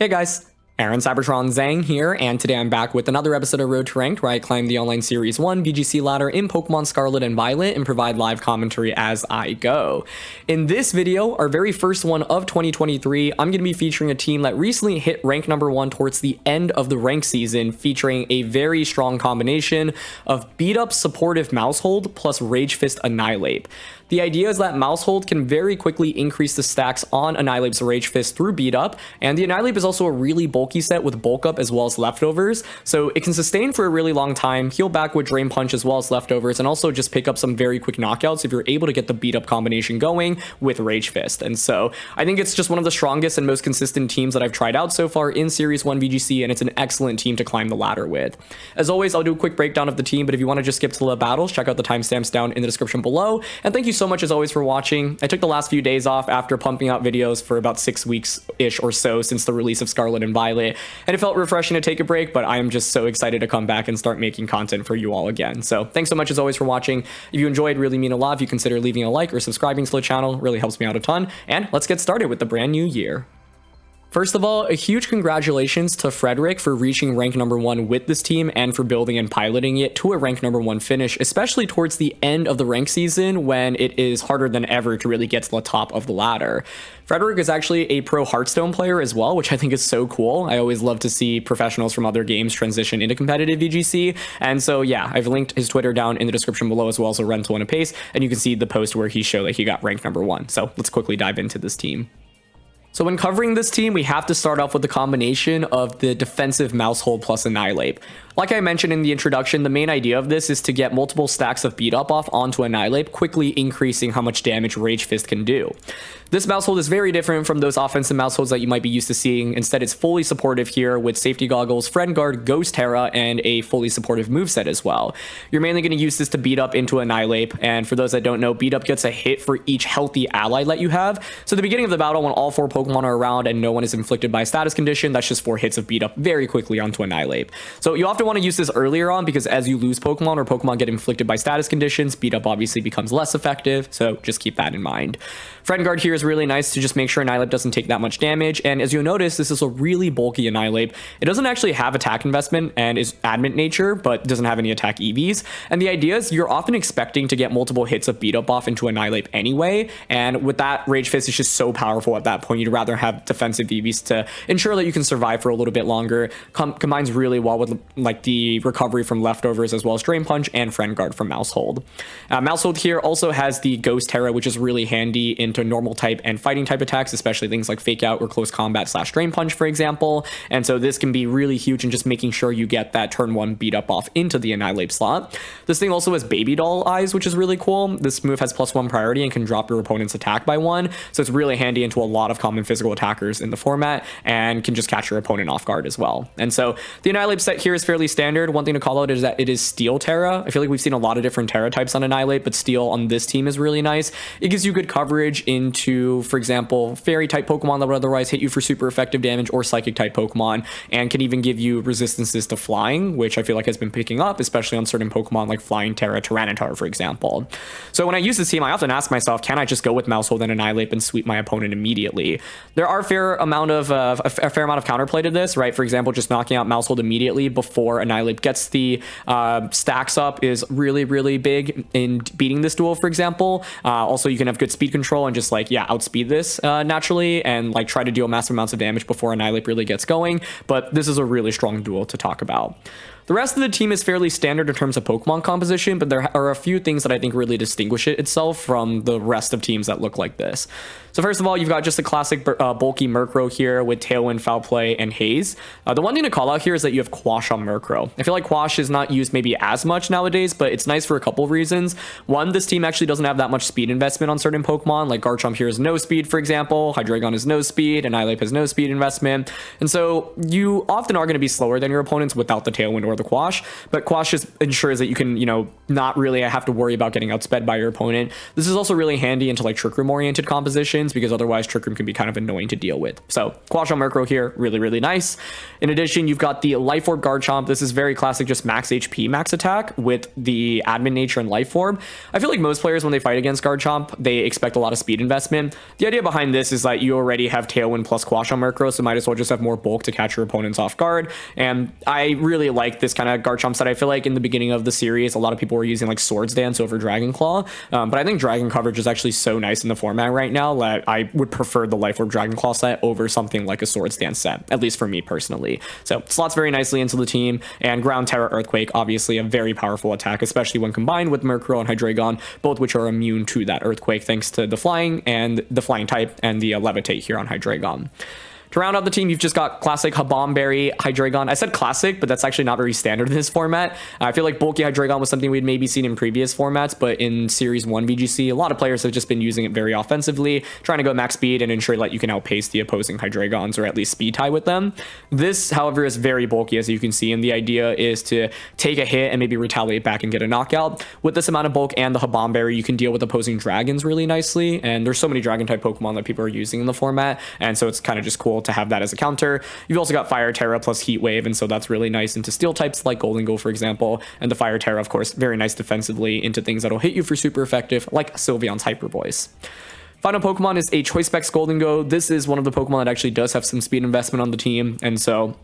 Hey guys, Aaron Cybertron Zhang here, and today I'm back with another episode of Road to Ranked where I climb the online Series 1 VGC ladder in Pokemon Scarlet and Violet and provide live commentary as I go. In this video, our very first one of 2023, I'm going to be featuring a team that recently hit rank number 1 towards the end of the rank season, featuring a very strong combination of beat up supportive Maushold plus Rage Fist Annihilape. The idea is that Maushold can very quickly increase the stacks on Annihilape's Rage Fist through beat up, and the Annihilape is also a really bulky set with bulk up as well as leftovers, so it can sustain for a really long time, heal back with Drain Punch as well as leftovers, and also just pick up some very quick knockouts if you're able to get the beat up combination going with Rage Fist. And so I think it's just one of the strongest and most consistent teams that I've tried out so far in Series 1 VGC, and it's an excellent team to climb the ladder with. As always, I'll do a quick breakdown of the team, but if you want to just skip to the battles, check out the timestamps down in the description below. And thank you so much as always for watching. I took the last few days off after pumping out videos for about 6 weeks-ish or so since the release of Scarlet and Violet, and it felt refreshing to take a break, but I am just so excited to come back and start making content for you all again. So thanks so much as always for watching. If you enjoyed, really mean a lot if you consider leaving a like or subscribing to the channel. Really helps me out a ton. And let's get started with the brand new year. First of all, a huge congratulations to Frederick for reaching rank number 1 with this team and for building and piloting it to a rank number 1 finish, especially towards the end of the rank season when it is harder than ever to really get to the top of the ladder. Frederick is actually a pro Hearthstone player as well, which I think is so cool. I always love to see professionals from other games transition into competitive VGC. And so yeah, I've linked his Twitter down in the description below as well as a rental and a pace, and you can see the post where he showed that he got ranked number 1. So let's quickly dive into this team. So when covering this team, we have to start off with the combination of the defensive Maushold plus Annihilape. Like I mentioned in the introduction, the main idea of this is to get multiple stacks of beat up off onto Annihilape, quickly increasing how much damage Rage Fist can do. This Maushold is very different from those offensive Mausholds that you might be used to seeing. Instead, it's fully supportive here with Safety Goggles, Friend Guard, Ghost Terra, and a fully supportive moveset as well. You're mainly going to use this to beat up into Annihilape, and for those that don't know, beat up gets a hit for each healthy ally that you have. So at the beginning of the battle, when all 4 Pokemon are around and no one is inflicted by a status condition, that's just 4 hits of beat up very quickly onto Annihilape. So you often want to use this earlier on because as you lose Pokemon or Pokemon get inflicted by status conditions, beat up obviously becomes less effective, so just keep that in mind. Friend Guard here is really nice to just make sure Annihilape doesn't take that much damage, and as you'll notice, this is a really bulky Annihilape. It doesn't actually have attack investment and is adamant nature, but doesn't have any attack EVs, and the idea is you're often expecting to get multiple hits of beat up off into Annihilape anyway, and with that, Rage Fist is just so powerful at that point, you'd rather have defensive EVs to ensure that you can survive for a little bit longer. Combines really well with like the recovery from leftovers as well as Drain Punch and Friend Guard from Maushold. Maushold here also has the Ghost Terra, which is really handy into normal type and fighting type attacks, especially things like Fake Out or Close Combat / Drain Punch, for example. And so this can be really huge in just making sure you get that turn 1 beat up off into the Annihilape slot. This thing also has Baby Doll Eyes, which is really cool. This move has +1 priority and can drop your opponent's attack by 1. So it's really handy into a lot of common physical attackers in the format and can just catch your opponent off guard as well. And so the Annihilape set here is fairly standard. One thing to call out is that it is Steel Terra. I feel like we've seen a lot of different Terra types on Annihilape, but Steel on this team is really nice. It gives you good coverage into, for example, Fairy type Pokemon that would otherwise hit you for super effective damage, or Psychic type Pokemon, and can even give you resistances to flying, which I feel like has been picking up, especially on certain Pokemon like Flying Terra Tyranitar, for example. So when I use this team, I often ask myself, can I just go with Maushold and Annihilape and sweep my opponent immediately? There are a fair amount of counterplay to this, right? For example, just knocking out Maushold immediately before Annihilape gets the stacks up is really, really big in beating this duel, for example. Also, you can have good speed control and just like, yeah, outspeed this naturally and like try to deal massive amounts of damage before Annihilape really gets going. But this is a really strong duel to talk about. The rest of the team is fairly standard in terms of Pokemon composition, but there are a few things that I think really distinguish it itself from the rest of teams that look like this. So first of all, you've got just a classic bulky Murkrow here with Tailwind, Foul Play, and Haze. The one thing to call out here is that you have Quash on Murkrow. I feel like Quash is not used maybe as much nowadays, but it's nice for a couple of reasons. One, this team actually doesn't have that much speed investment on certain Pokemon, like Garchomp here is no speed, for example, Hydreigon is no speed, and Annihilape has no speed investment. And so you often are going to be slower than your opponents without the Tailwind or the Quash, but Quash just ensures that you can, not really have to worry about getting outsped by your opponent. This is also really handy into like Trick Room oriented compositions, because otherwise Trick Room can be kind of annoying to deal with. So Quash on Murkrow here, really, really nice. In addition, you've got the Life Orb Garchomp. This is very classic, just max HP, max attack with the Admin Nature and Life Orb. I feel like most players, when they fight against Garchomp, they expect a lot of speed investment. second. The idea behind this is that you already have Tailwind plus Quash on Murkrow, so might as well just have more bulk to catch your opponents off guard. And I really like this kind of Garchomp set. I feel like in the beginning of the series, a lot of people were using like Swords Dance over Dragon Claw, but I think Dragon coverage is actually so nice in the format right now that I would prefer the Life Orb Dragon Claw set over something like a Swords Dance set, at least for me personally. So slots very nicely into the team, and Ground, Terra, Earthquake, obviously a very powerful attack, especially when combined with Murkrow and Hydreigon, both which are immune to that Earthquake thanks to the flying and the flying type and the Levitate here on Hydreigon. To round out the team, you've just got classic Habomberry, Hydreigon. I said classic, but that's actually not very standard in this format. I feel like bulky Hydreigon was something we'd maybe seen in previous formats, but in Series 1 VGC, a lot of players have just been using it very offensively, trying to go max speed and ensure that you can outpace the opposing Hydreigons or at least speed tie with them. This, however, is very bulky, as you can see, and the idea is to take a hit and maybe retaliate back and get a knockout. With this amount of bulk and the Habomberry, you can deal with opposing dragons really nicely, and there's so many dragon-type Pokemon that people are using in the format, and so it's kind of just cool to have that as a counter. You've also got Fire Terra plus Heat Wave, and so that's really nice into steel types like Golden Go, for example, and the Fire Terra, of course, very nice defensively into things that'll hit you for super effective, like Sylveon's Hyper Voice. Final Pokemon is a Choice Specs Golden Go. This is one of the Pokemon that actually does have some speed investment on the team, and so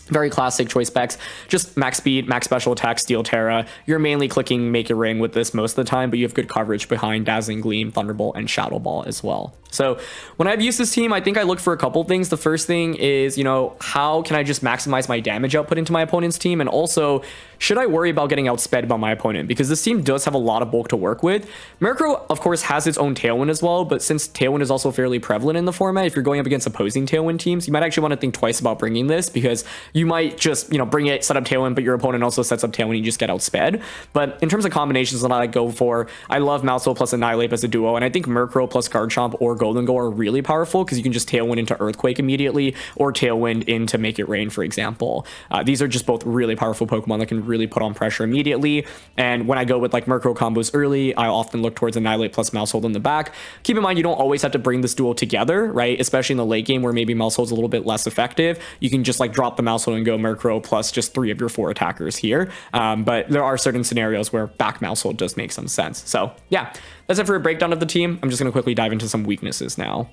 very classic choice specs, just max speed, max special attack, Steel Terra. You're mainly clicking Make It Rain with this most of the time, but you have good coverage behind Dazzling Gleam, Thunderbolt, and Shadow Ball as well. So when I've used this team, I think I look for a couple things. The first thing is, you know, how can I just maximize my damage output into my opponent's team? And also, should I worry about getting outsped by my opponent? Because this team does have a lot of bulk to work with. Murkrow, of course, has its own Tailwind as well, but since Tailwind is also fairly prevalent in the format, if you're going up against opposing Tailwind teams, you might actually want to think twice about bringing this, because you might just, you know, bring it, set up Tailwind, but your opponent also sets up Tailwind and you just get outsped. But in terms of combinations that I go for, I love Maushold plus Annihilape as a duo, and I think Murkrow plus Garchomp or Golden Go are really powerful because you can just Tailwind into Earthquake immediately or Tailwind into Make It Rain, for example. These are just both really powerful Pokemon that can really put on pressure immediately, and when I go with like Murkrow combos early, I often look towards Annihilape plus Maushold in the back. Keep in mind, you don't always have to bring this duel together, right? Especially in the late game where maybe Maushold's a little bit less effective. You can just like drop the Maushold and go Murkrow plus just 3 of your 4 attackers here. But there are certain scenarios where back Maushold does make some sense. So yeah, that's it for a breakdown of the team. I'm just going to quickly dive into some weaknesses now.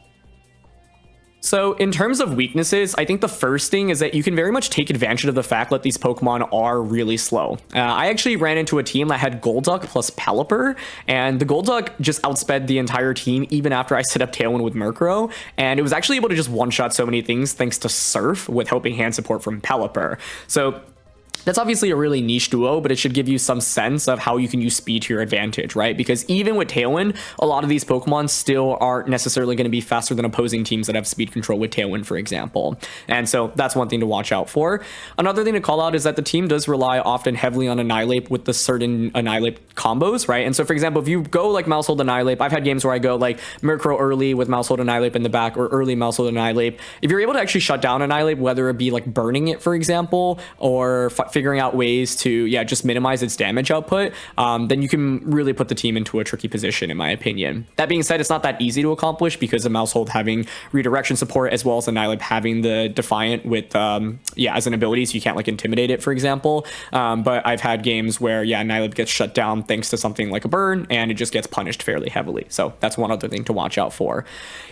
So in terms of weaknesses, I think the first thing is that you can very much take advantage of the fact that these Pokemon are really slow. I actually ran into a team that had Golduck plus Pelipper, and the Golduck just outsped the entire team even after I set up Tailwind with Murkrow, and it was actually able to just one-shot so many things thanks to Surf with Helping Hand support from Pelipper. So that's obviously a really niche duo, but it should give you some sense of how you can use speed to your advantage, right? Because even with Tailwind, a lot of these Pokemon still aren't necessarily going to be faster than opposing teams that have speed control with Tailwind, for example. And so that's one thing to watch out for. Another thing to call out is that the team does rely often heavily on Annihilape with the certain Annihilape combos, right? And so, for example, if you go like Maushold Annihilape, I've had games where I go like Murkrow early with Maushold Annihilape in the back, or early Maushold Annihilape. If you're able to actually shut down Annihilape, whether it be like burning it, for example, or figuring out ways to just minimize its damage output, then you can really put the team into a tricky position, in my opinion. That being said, it's not that easy to accomplish because of Maushold having redirection support as well as Annihilape having the Defiant with as an ability, so you can't like intimidate it, for example. But I've had games where Annihilape gets shut down thanks to something like a burn, and it just gets punished fairly heavily. So that's one other thing to watch out for.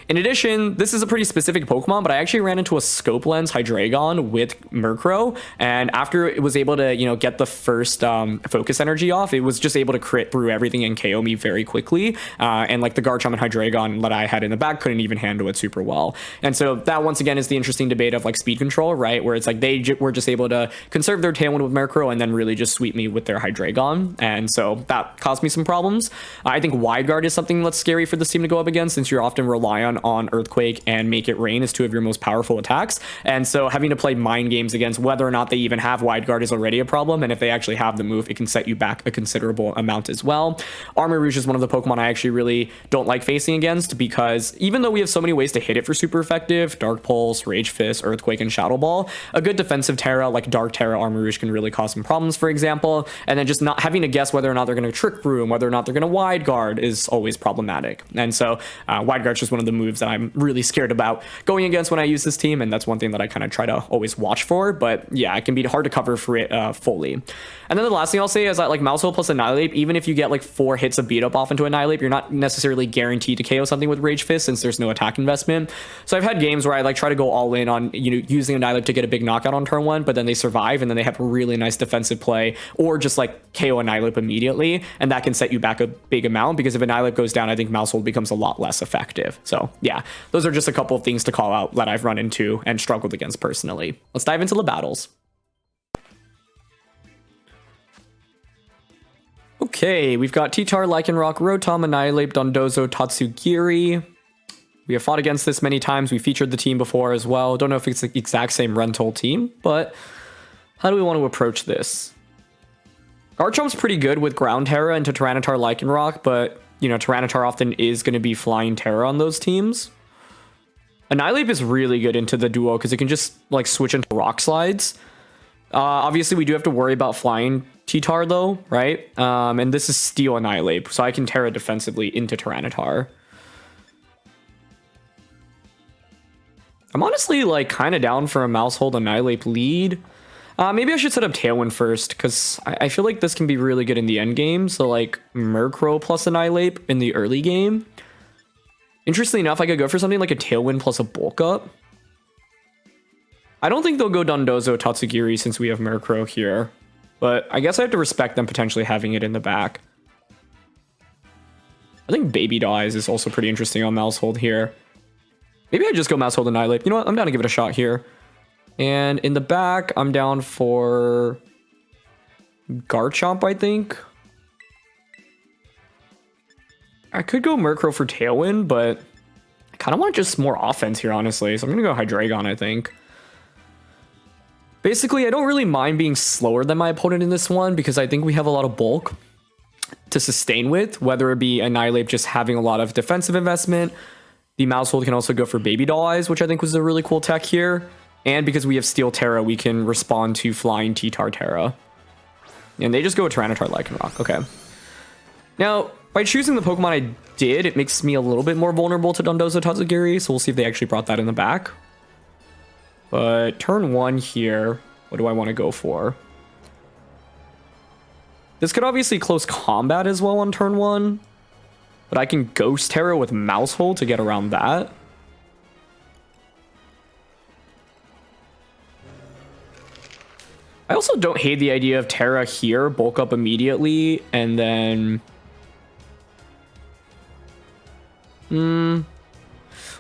In addition, this is a pretty specific Pokemon, but I actually ran into a Scope Lens Hydreigon with Murkrow, and after it was able to get the first focus energy off, it was just able to crit through everything and KO me very quickly, and like the Garchomp and Hydreigon that I had in the back couldn't even handle it super well. And so that once again is the interesting debate of like speed control, right, where it's like they were just able to conserve their Tailwind with Murkrow and then really just sweep me with their Hydreigon, and so that caused me some problems. I think Wide Guard is something that's scary for this team to go up against, since you're often reliant on Earthquake and Make It Rain as 2 of your most powerful attacks, and so having to play mind games against whether or not they even have Wide Guard is already a problem, and if they actually have the move, it can set you back a considerable amount as well. Armarouge is one of the Pokemon I actually really don't like facing against, because even though we have so many ways to hit it for super effective, Dark Pulse, Rage Fist, Earthquake, and Shadow Ball, a good defensive Terra like Dark Terra Armarouge can really cause some problems, for example, and then just not having to guess whether or not they're going to Trick Room, whether or not they're going to Wide Guard is always problematic. And so Wide Guard is just one of the moves that I'm really scared about going against when I use this team, and that's one thing that I kind of try to always watch for. But yeah, it can be hard to cover for it fully. And then the last thing I'll say is that like Maushold plus Annihilape, even if you get like 4 hits of beat up off into Annihilape, you're not necessarily guaranteed to KO something with Rage Fist since there's no attack investment. So I've had games where I like try to go all in on, you know, using Annihilape to get a big knockout on turn 1, but then they survive and then they have a really nice defensive play, or just like KO Annihilape immediately, and that can set you back a big amount, because if Annihilape goes down, I think Maushold becomes a lot less effective. So yeah, those are just a couple of things to call out that I've run into and struggled against personally. Let's dive into the battles. Okay, we've got T-Tar, Lycanroc, Rotom, Annihilape, Dondozo, Tatsugiri. We have fought against this many times. We featured the team before as well. Don't know if it's the exact same rental team, but how do we want to approach this? Garchomp's pretty good with Ground Terra into Tyranitar, Lycanroc, but, you know, Tyranitar often is going to be Flying Terra on those teams. Annihilape is really good into the duo because it can just, like, switch into Rock Slides. Obviously, we do have to worry about Flying T-Tar, though, right? And this is Steel Annihilape, so I can Terra defensively into Tyranitar. I'm honestly, like, kind of down for a Maushold Annihilape lead. Maybe I should set up Tailwind first, because I feel like this can be really good in the end game. So, like, Murkrow plus Annihilape in the early game. Interestingly enough, I could go for something like a Tailwind plus a Bulk Up. I don't think they'll go Dondozo Tatsugiri since we have Murkrow here. But I guess I have to respect them potentially having it in the back. I think Baby Dies is also pretty interesting on Maushold here. Maybe I just go Maushold Annihilape. You know what? I'm down to give it a shot here. And in the back, I'm down for Garchomp, I think. I could go Murkrow for Tailwind, but I kind of want just more offense here, honestly. So I'm going to go Hydreigon, I think. Basically, I don't really mind being slower than my opponent in this one because I think we have a lot of bulk to sustain with, whether it be Annihilape just having a lot of defensive investment. The Maushold can also go for Baby Doll Eyes, which I think was a really cool tech here. And because we have Steel Terra, we can respond to Flying T-Tar Terra. And they just go with Tyranitar Lycanroc. Okay. Now, by choosing the Pokemon I did, it makes me a little bit more vulnerable to Dondozo Tatsugiri, so we'll see if they actually brought that in the back. But turn 1 here, what do I want to go for? This could obviously close combat as well on turn 1. But I can Ghost Terra with Maushold to get around that. I also don't hate the idea of Terra here, bulk up immediately, and then...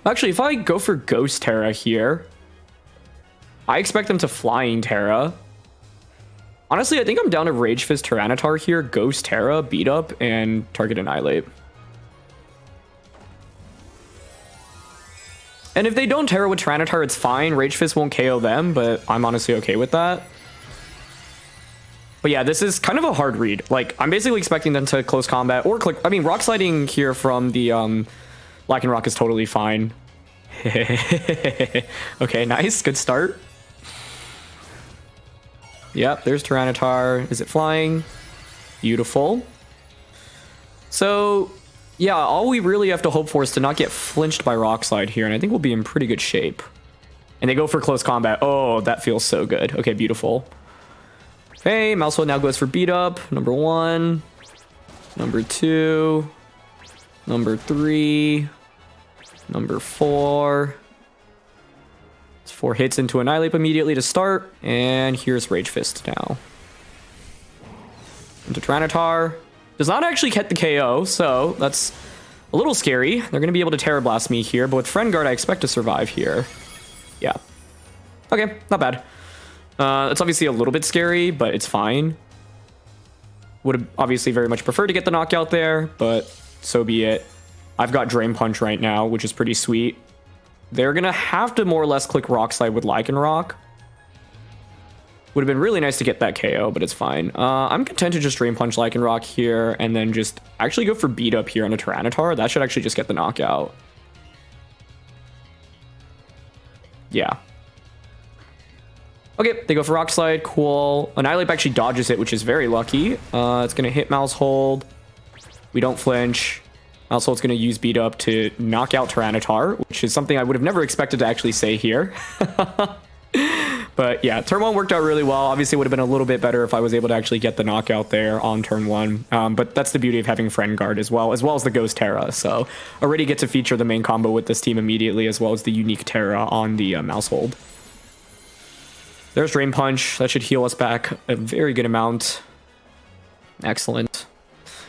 Actually, if I go for Ghost Terra here, I expect them to Flying Terra. Honestly, I think I'm down to Rage Fist Tyranitar here, Ghost Terra, beat up, and target Annihilape. And if they don't Terra with Tyranitar, it's fine. Rage Fist won't KO them, but I'm honestly okay with that. But yeah, this is kind of a hard read. Like, I'm basically expecting them to close combat or click. I mean, Rock Sliding here from the Lycanroc is totally fine. Okay, nice. Good start. Yep, there's Tyranitar. Is it flying? Beautiful. So, yeah, all we really have to hope for is to not get flinched by Rock Slide here, and I think we'll be in pretty good shape. And they go for close combat. Oh, that feels so good. Okay, beautiful. Okay, Maushold now goes for beat up. Number 1. Number 2. Number 3. Number 4. It's 4 hits into Annihilape immediately to start. And here's Rage Fist now. Into Tyranitar. Does not actually get the KO, so that's a little scary. They're going to be able to Terra Blast me here, but with Friend Guard, I expect to survive here. Yeah. Okay, not bad. It's obviously a little bit scary, but it's fine. Would have obviously very much preferred to get the knockout there, but so be it. I've got Drain Punch right now, which is pretty sweet. They're going to have to more or less click Rock Slide with Lycanroc. Would have been really nice to get that KO, but it's fine. I'm content to just Drain Punch Lycanroc here, and then just actually go for Beat Up here on a Tyranitar. That should actually just get the knockout. Yeah. Okay, they go for Rock Slide. Cool. Annihilape actually dodges it, which is very lucky. It's going to hit Maushold. We don't flinch. Maushold's going to use Beat Up to knock out Tyranitar, which is something I would have never expected to actually say here. But yeah, turn 1 worked out really well. Obviously, it would have been a little bit better if I was able to actually get the knockout there on turn 1. But that's the beauty of having Friend Guard as well as the Ghost Terra. So already get to feature the main combo with this team immediately, as well as the unique Terra on the Maushold. There's Drain Punch. That should heal us back a very good amount. Excellent.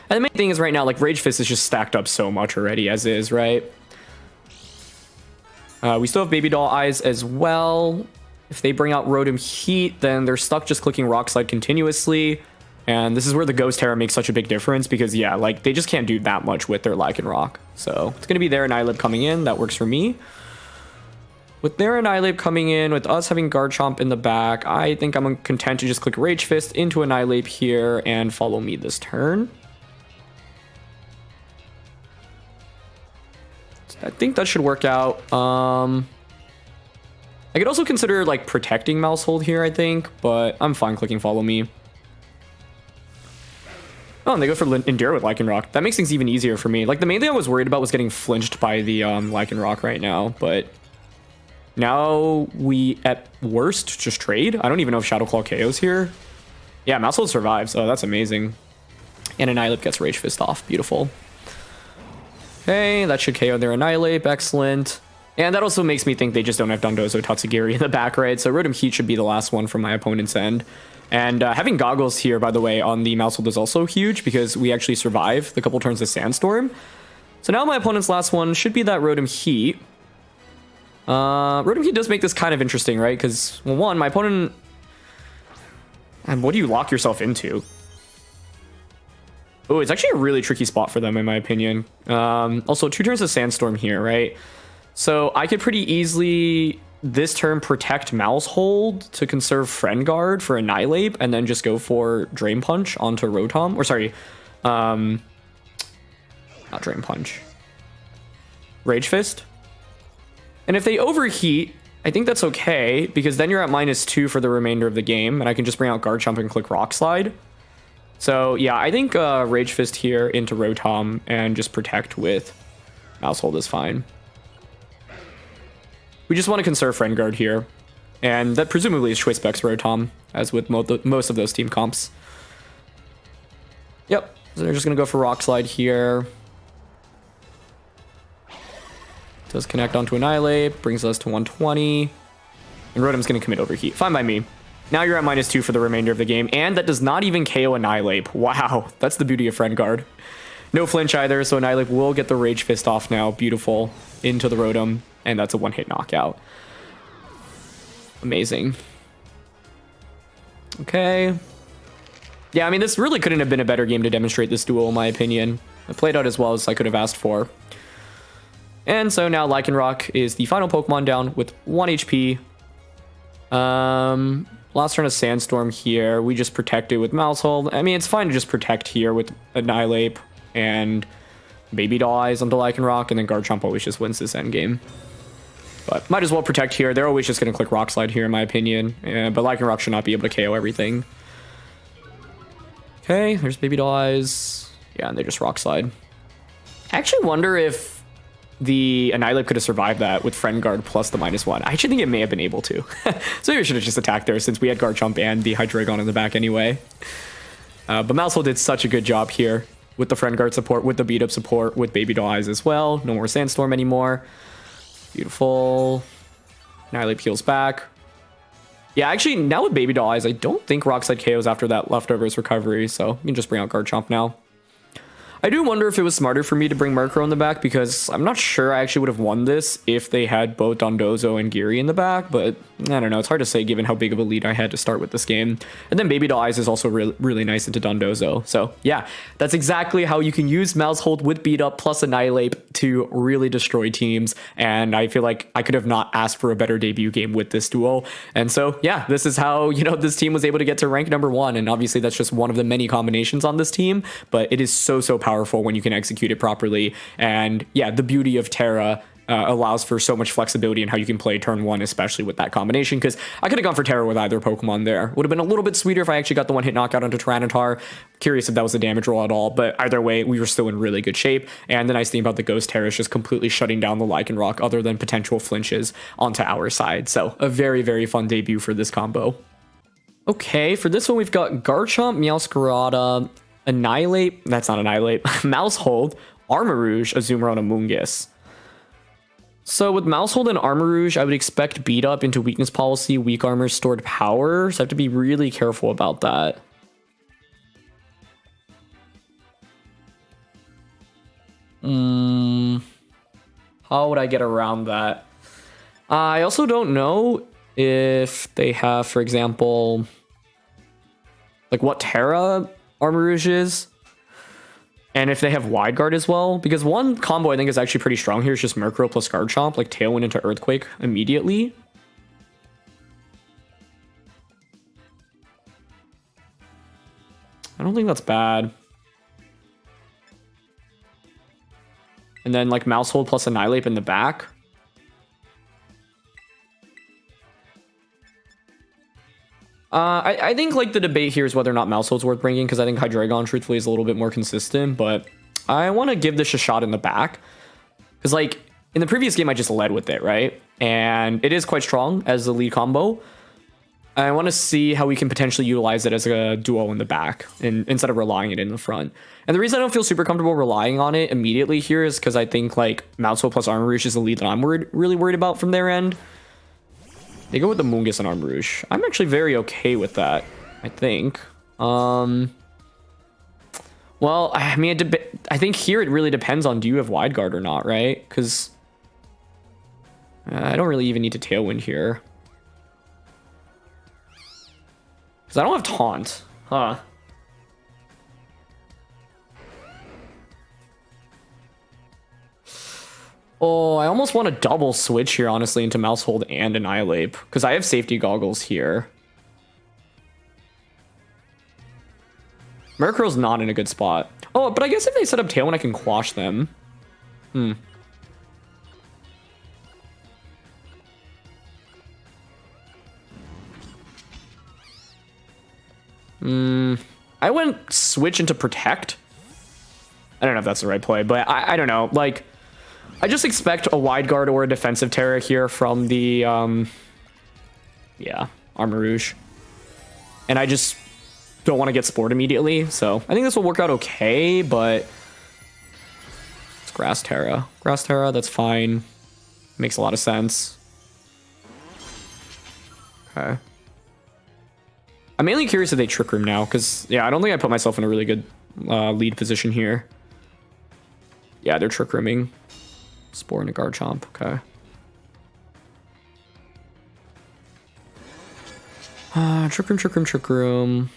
And the main thing is right now, like, Rage Fist is just stacked up so much already as is, right? We still have Baby Doll Eyes as well. If they bring out Rotom Heat, then they're stuck just clicking Rock Slide continuously. And this is where the Ghost Terra makes such a big difference because, yeah, like, they just can't do that much with their Lycanroc. So it's going to be their Annihilape coming in. That works for me. With their Annihilape coming in, with us having Garchomp in the back, I think I'm content to just click Rage Fist into Annihilape here and follow me this turn. I think that should work out. I could also consider, like, protecting Maushold here, I think, but I'm fine clicking follow me. Oh, and they go for Endure with Lycanroc. That makes things even easier for me. Like, the main thing I was worried about was getting flinched by the Lycanroc right now, but now we, at worst, just trade. I don't even know if Shadow Claw KOs here. Yeah, Maushold survives. Oh, that's amazing. And Annihilape gets Rage Fist off. Beautiful. Okay, that should KO their Annihilape. Excellent. And that also makes me think they just don't have Dondozo Tatsugiri in the back, right? So Rotom Heat should be the last one from my opponent's end. And having Goggles here, by the way, on the Maushold is also huge because we actually survive the couple turns of Sandstorm. So now my opponent's last one should be that Rotom Heat. Rotom Heat does make this kind of interesting, right? Because, well, one, my opponent... And what do you lock yourself into? Oh, it's actually a really tricky spot for them, in my opinion. Also, 2 turns of Sandstorm here, right? So I could pretty easily, this turn, protect Maushold to conserve Friend Guard for Annihilape, and then just go for Drain Punch onto Rotom. Or, sorry, not Drain Punch. Rage Fist. And if they overheat, I think that's okay, because then you're at -2 for the remainder of the game, and I can just bring out Garchomp and click Rock Slide. So, yeah, I think Rage Fist here into Rotom and just protect with Maushold is fine. We just want to conserve Friend Guard here. And that presumably is Choice Specs Rotom, as with most of those team comps. Yep, so they're just going to go for Rock Slide here. Does connect onto Annihilape, brings us to 120. And Rotom's going to commit Overheat. Fine by me. Now you're at -2 for the remainder of the game, and that does not even KO Annihilape. Wow, that's the beauty of Friend Guard. No flinch either, so Annihilape will get the Rage Fist off now. Beautiful. Into the Rotom, and that's a one-hit knockout. Amazing. Okay. Yeah, I mean, this really couldn't have been a better game to demonstrate this duel, in my opinion. It played out as well as I could have asked for. And so now Lycanroc is the final Pokemon down with 1 HP. Last turn of Sandstorm here. We just protected with Maushold. I mean, it's fine to just protect here with Annihilape and Baby Doll Eyes onto Lycanroc, and then Garchomp always just wins this endgame. But might as well protect here. They're always just going to click Rock Slide here, in my opinion. But Lycanroc should not be able to KO everything. Okay, there's Baby Doll Eyes. Yeah, and they just Rock Slide. I actually wonder if the Annihilape could have survived that with Friend Guard plus the -1. I actually think it may have been able to. So maybe we should have just attacked there since we had Garchomp and the Hydreigon in the back anyway. But Maushold did such a good job here with the Friend Guard support, with the beat-up support, with Baby Doll Eyes as well. No more Sandstorm anymore. Beautiful. Annihilape heals back. Yeah, actually, now with Baby Doll Eyes, I don't think Rock Slide KOs after that Leftovers recovery, so you can just bring out Garchomp now. I do wonder if it was smarter for me to bring Murkrow in the back, because I'm not sure I actually would have won this if they had both Dondozo and Geary in the back, but I don't know. It's hard to say given how big of a lead I had to start with this game. And then Baby Doll Eyes is also really nice into Dondozo. So yeah, that's exactly how you can use Maushold with Beat Up plus Annihilape to really destroy teams. And I feel like I could have not asked for a better debut game with this duel. And so yeah, this is how, you know, this team was able to get to rank #1. And obviously that's just one of the many combinations on this team, but it is so powerful when you can execute it properly. And yeah, the beauty of Terra allows for so much flexibility in how you can play turn one, especially with that combination. Because I could have gone for Terror with either Pokemon there. Would have been a little bit sweeter if I actually got the one-hit knockout onto Tyranitar. Curious if that was a damage roll at all, but either way, we were still in really good shape. And the nice thing about the Ghost Terror is just completely shutting down the Lycanroc other than potential flinches onto our side. So a very, very fun debut for this combo. Okay, for this one, we've got Garchomp, Meowscarada, Annihilape, that's not Annihilape, Maushold, Armarouge, Azumarill, and Amoonguss. So with Maushold and Armarouge, I would expect beat up into weakness policy, weak armor, stored power. So I have to be really careful about that. How would I get around that? I also don't know if they have, for example, like what Terra Armarouge is. And if they have Wide Guard as well, because one combo I think is actually pretty strong here is just Murkrow plus Garchomp, like Tailwind into Earthquake immediately. I don't think that's bad. And then like Maushold plus Annihilape in the back. I think like the debate here is whether or not Maushold's worth bringing, because I think Hydreigon truthfully is a little bit more consistent, but I want to give this a shot in the back because like in the previous game I just led with it, right? And it is quite strong as the lead combo. I want to see how we can potentially utilize it as a duo in the back instead of relying it in the front. And the reason I don't feel super comfortable relying on it immediately here is because I think like Maushold plus Armarouge is the lead that I'm really worried about from their end. They go with the Amoonguss and Armarouge. I'm actually very okay with that, I think. Well, I mean, I think here it really depends on do you have Wide Guard or not, right? Because I don't really even need to Tailwind here. Because I don't have Taunt. Huh. Oh, I almost want to double switch here, honestly, into Maushold and Annihilape, because I have safety goggles here. Murkrow's not in a good spot. Oh, but I guess if they set up Tailwind, I can quash them. I went switch into Protect. I don't know if that's the right play, but I don't know. Like, I just expect a Wide Guard or a defensive Terra here from the, yeah, Armarouge. And I just don't want to get Spored immediately, so I think this will work out okay, but it's Grass Terra. Grass Terra, that's fine. Makes a lot of sense. Okay. I'm mainly curious if they Trick Room now, because, yeah, I don't think I put myself in a really good lead position here. Yeah, they're Trick Rooming. Spore and a Garchomp, okay. Trick Room, Trick Room, Trick Room.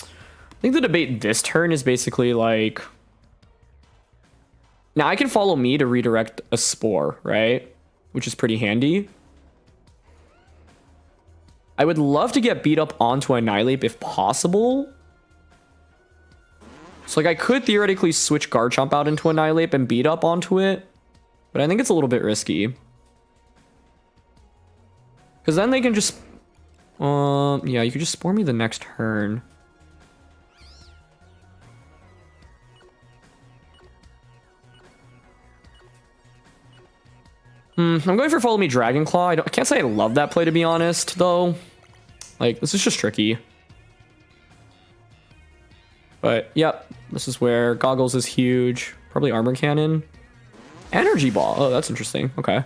I think the debate this turn is basically like... Now, I can follow me to redirect a Spore, right? Which is pretty handy. I would love to get beat up onto Annihilape if possible. So, like, I could theoretically switch Garchomp out into Annihilape and beat up onto it. But I think it's a little bit risky. Because then they can just... yeah, you could just Spore me the next turn. I'm going for Follow Me Dragonclaw. I can't say I love that play, to be honest, though. Like, this is just tricky. But, yep, this is where Goggles is huge. Probably Armor Cannon. Energy Ball. Oh, that's interesting. Okay.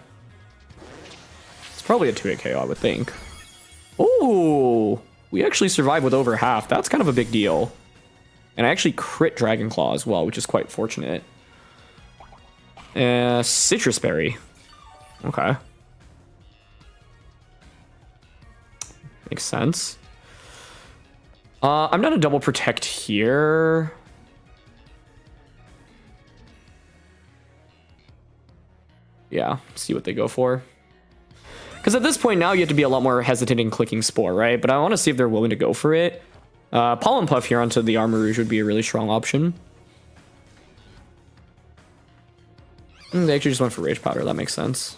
It's probably a 2-hit KO, I would think. Oh, we actually survived with over half. That's kind of a big deal. And I actually crit Dragonclaw as well, which is quite fortunate. Citrus Berry. Okay. Makes sense. I'm not a double protect here. Yeah, see what they go for. Because at this point now you have to be a lot more hesitant in clicking Spore, right? But I want to see if they're willing to go for it. Pollen Puff here onto the Armarouge would be a really strong option. They actually just went for Rage Powder. That makes sense.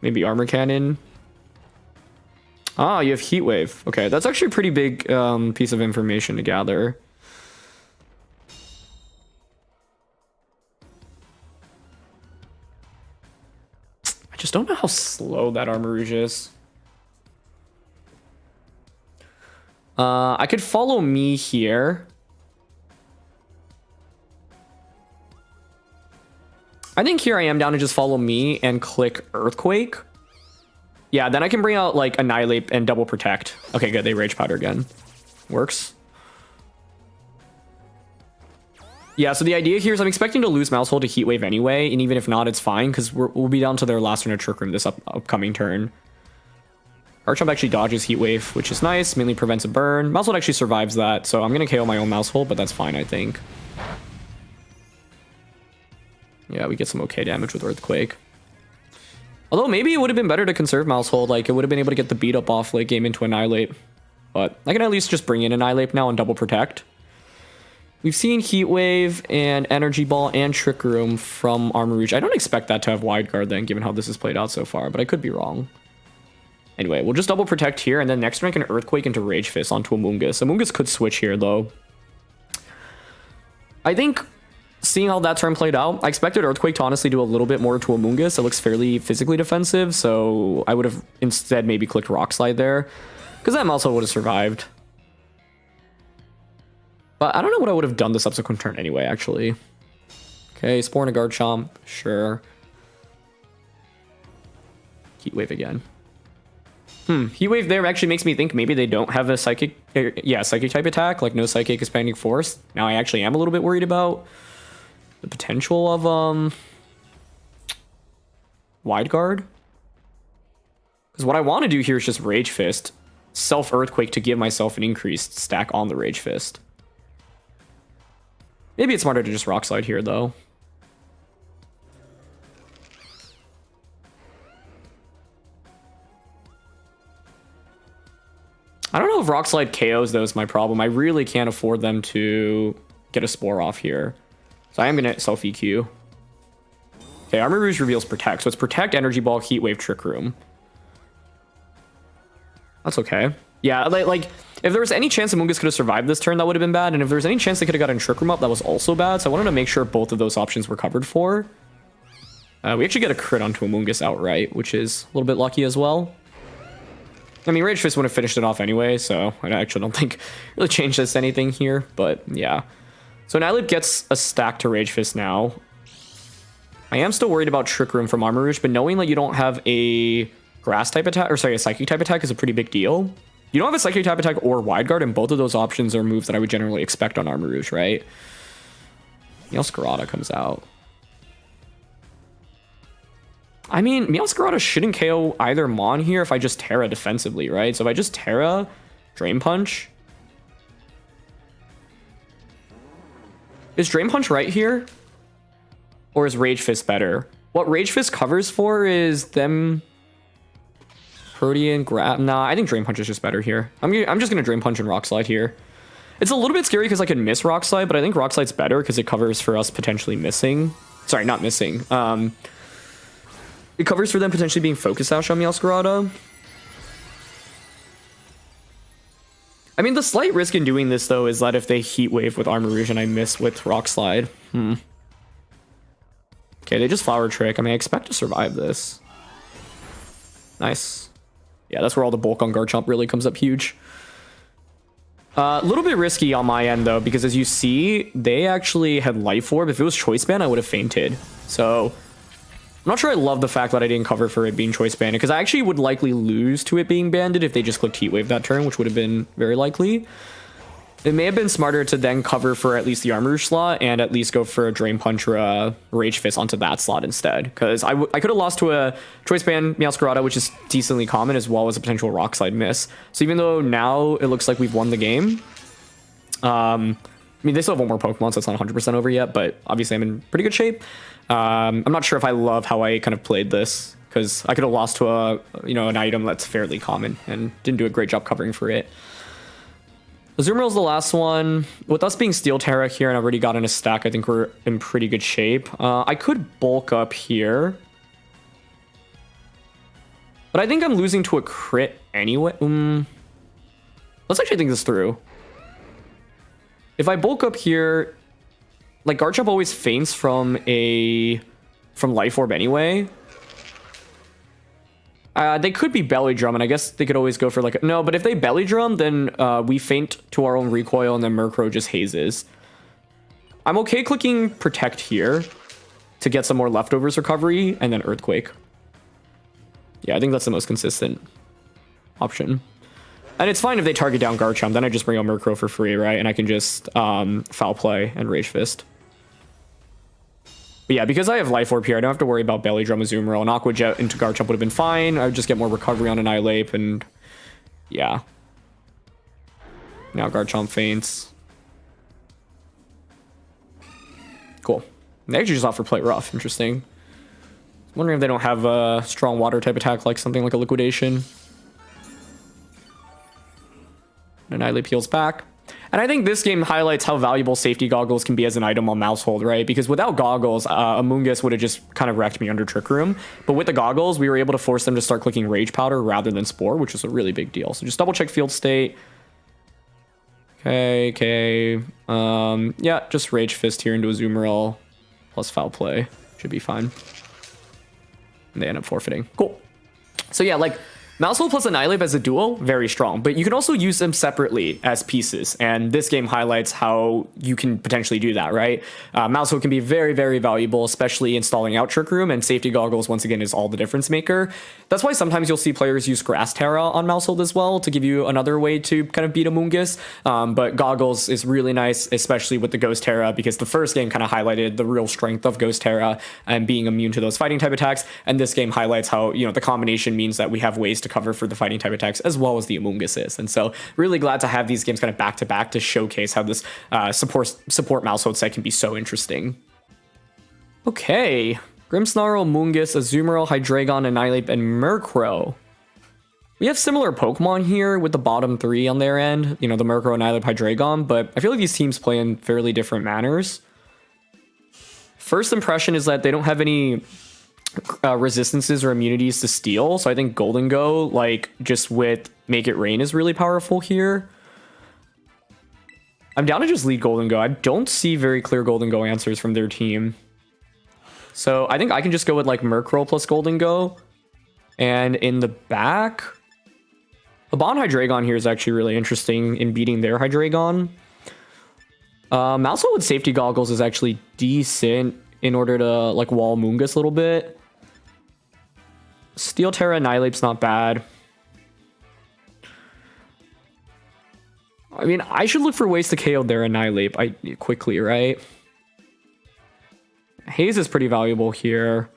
Maybe Armor Cannon. Ah, you have Heat Wave. Okay, that's actually a pretty big piece of information to gather. I just don't know how slow that Armarouge is. I could follow me here. I think here I am down to just follow me and click Earthquake. Yeah, then I can bring out like Annihilape and double protect. Okay, good. They Rage Powder again. Works. Yeah, so the idea here is I'm expecting to lose Maushold to Heat Wave anyway, and even if not, it's fine because we'll be down to their last turn of Trick Room this upcoming turn. Garchomp actually dodges Heat Wave, which is nice. Mainly prevents a burn. Maushold actually survives that, so I'm going to KO my own Maushold, but that's fine, I think. Yeah, we get some okay damage with Earthquake. Although maybe it would have been better to conserve Maushold. Like, it would have been able to get the beat up off late game into Annihilape. But I can at least just bring in Annihilape now and double protect. We've seen Heat Wave and Energy Ball and Trick Room from Armarouge. I don't expect that to have Wide Guard then, given how this has played out so far, but I could be wrong. Anyway, we'll just double protect here, and then next turn I can Earthquake into Rage Fist onto Amoonguss. Amoonguss could switch here, though. I think, seeing how that turn played out, I expected Earthquake to honestly do a little bit more to Amoonguss. It looks fairly physically defensive, so I would have instead maybe clicked Rock Slide there, because that also would have survived. But I don't know what I would have done the subsequent turn anyway, actually. Okay, Spore and a Garchomp, sure. Heat Wave again. Heat Wave there actually makes me think maybe they don't have a Psychic... Yeah, Psychic type attack, like no Psychic Expanding Force. Now I actually am a little bit worried about the potential of Wide Guard. Because what I want to do here is just Rage Fist, Self-Earthquake to give myself an increased stack on the Rage Fist. Maybe it's smarter to just Rock Slide here, though. I don't know if Rock Slide KOs, though, is my problem. I really can't afford them to get a Spore off here. So I am going to self-EQ. Okay, Armarouge reveals Protect. So it's Protect, Energy Ball, Heat Wave, Trick Room. That's okay. Yeah, like if there was any chance Amoonguss could have survived this turn, that would have been bad. And if there was any chance they could have gotten Trick Room up, that was also bad. So I wanted to make sure both of those options were covered for. We actually get a crit onto Amoonguss outright, which is a little bit lucky as well. I mean, Rage Fist would have finished it off anyway, so I actually don't think really changed this anything here, but yeah. So Annihilape gets a stack to Rage Fist now. I am still worried about Trick Room from Armarouge, but knowing that you don't have a Grass type attack, or sorry, a Psychic type attack is a pretty big deal. You don't have a Psychic type attack or Wide Guard, and both of those options are moves that I would generally expect on Armarouge, right? Meowscarada comes out. I mean, Meowscarada shouldn't KO either Mon here if I just Terra defensively, right? So if I just Terra, Drain Punch. Is Drain Punch right here? Or is Rage Fist better? What Rage Fist covers for is them... Protean, Grab... Nah, I think Drain Punch is just better here. I'm just going to Drain Punch and Rock Slide here. It's a little bit scary because I can miss Rock Slide, but I think Rock Slide's better because it covers for us potentially missing... Sorry, not missing. It covers for them potentially being Focus Sash on Meowscarada. I mean, the slight risk in doing this, though, is that if they Heat Wave with Armarouge and I miss with Rock Slide. Okay, they just Flower Trick. I mean, I expect to survive this. Nice. Yeah, that's where all the bulk on Garchomp really comes up huge. A little bit risky on my end, though, because as you see, they actually had Life Orb. If it was Choice Band, I would have fainted. So... I'm not sure I love the fact that I didn't cover for it being Choice Banded, because I actually would likely lose to it being banded if they just clicked Heat Wave that turn, which would have been very likely. It may have been smarter to then cover for at least the Armarouge slot and at least go for a Drain Punch or a Rage Fist onto that slot instead, because I could have lost to a Choice Band Meowscarada, which is decently common, as well as a potential Rock Slide miss. So even though now it looks like we've won the game, I mean, they still have one more Pokemon, so it's not 100% over yet, but obviously I'm in pretty good shape. I'm not sure if I love how I kind of played this, because I could have lost to a, an item that's fairly common and didn't do a great job covering for it. Azumarill's the last one. With us being Steel Terra here and already got in a stack, I think we're in pretty good shape. I could bulk up here. But I think I'm losing to a crit anyway. Let's actually think this through. If I bulk up here, like Garchomp always faints from Life Orb anyway. They could be Belly Drum, and I guess they could always go for like... No, but if they Belly Drum, then we faint to our own recoil, and then Murkrow just hazes. I'm okay clicking Protect here to get some more Leftovers recovery, and then Earthquake. Yeah, I think that's the most consistent option. And it's fine if they target down Garchomp, then I just bring out Murkrow for free, right? And I can just Foul Play and Rage Fist. But yeah, because I have Life Orb here, I don't have to worry about Belly Drum, Azumarill, and Aqua Jet into Garchomp would have been fine. I would just get more recovery on Annihilape, and yeah. Now Garchomp faints. Cool. They actually just offer Play Rough. Interesting. Wondering if they don't have a strong water type attack, like something like a Liquidation. Annihilape heals back. And I think this game highlights how valuable safety goggles can be as an item on Maushold, right? Because without goggles, Amoonguss would have just kind of wrecked me under Trick Room. But with the goggles, we were able to force them to start clicking Rage Powder rather than Spore, which is a really big deal. So just double check field state. Okay. Yeah, just Rage Fist here into Azumarill plus Foul Play. Should be fine. And they end up forfeiting. Cool. So yeah, like... Maushold plus Annihilape as a duo, very strong, but you can also use them separately as pieces, and this game highlights how you can potentially do that, right? Maushold can be very, very valuable, especially installing out Trick Room, and Safety Goggles, once again, is all the difference maker. That's why sometimes you'll see players use Grass Terra on Maushold as well to give you another way to kind of beat Amoonguss, but Goggles is really nice, especially with the Ghost Terra, because the first game kind of highlighted the real strength of Ghost Terra and being immune to those fighting type attacks, and this game highlights how, you know, the combination means that we have ways to cover for the fighting type attacks as well as the Amoonguss is. And so really glad to have these games kind of back to back to showcase how this support Maushold set can be so interesting. Okay, Grimmsnarl, Amoonguss, Azumarill, Hydreigon, Annihilape, and Murkrow. We have similar Pokemon here with the bottom three on their end, you know, the Murkrow, Annihilape, Hydreigon, but I feel like these teams play in fairly different manners. First impression is that they don't have any resistances or immunities to Steel, so I think Golden Go, like, just with Make It Rain is really powerful here. I'm down to just lead Golden Go. I don't see very clear Golden Go answers from their team. So I think I can just go with, like, Murkrow plus Golden Go. And in the back, Abon Hydreigon here is actually really interesting in beating their Hydreigon. Maushold with Safety Goggles is actually decent in order to, like, wall Amoonguss a little bit. Steel Terra Annihilape's not bad. I mean, I should look for ways to KO their Annihilape quickly, right? Haze is pretty valuable here.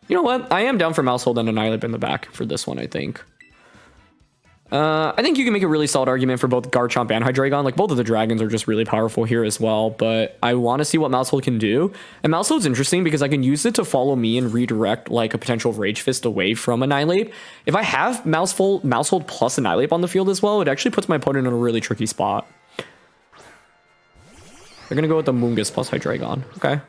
You know what? I am down for Maushold and Annihilape in the back for this one, I think. I think you can make a really solid argument for both Garchomp and Hydreigon. Like, both of the dragons are just really powerful here as well, but I want to see what Maushold can do. And Maushold's interesting because I can use it to follow me and redirect, like, a potential Rage Fist away from Annihilape. If I have Maushold plus Annihilape on the field as well, it actually puts my opponent in a really tricky spot. They're going to go with the Amoonguss plus Hydreigon. Okay.